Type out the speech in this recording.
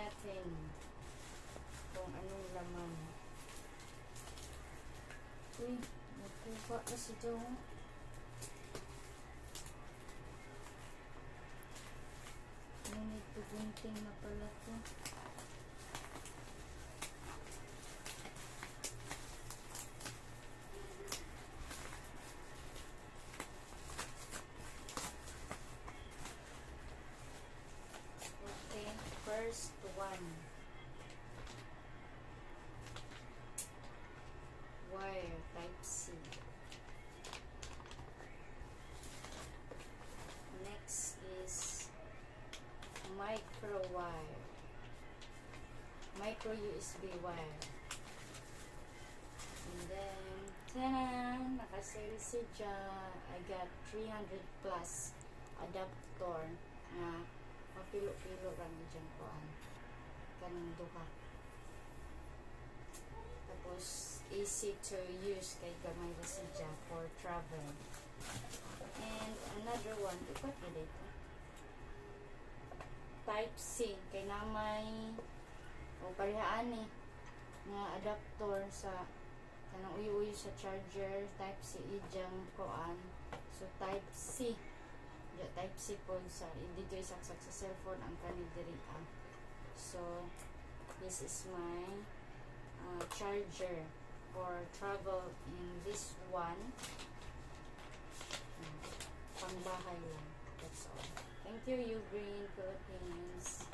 natin kung anong laman. Uy, nagkuha na si Joe. Ngunit tugunting na pala ito. Okay, first one. Wire type C. Next is micro wire. Micro USB wire. And then, tanan! Nakasale siya. I got 300 plus adapter na mapilo-pilo lang dyan ko ang kanang duha. Tapos, easy to use kay gamay na siya for travel. And another one, ikot na dito. Type C, kay namay o parihaan ni nga adapter sa kanang uyo-uyo sa charger. Type C, ijang koan. So, type C. Type C po sa dito isaksak sa cellphone ang kanidiri. So, this is my charger for travel in this one. Pangbahay lang. That's all. Thank you, Ugreen Philippines.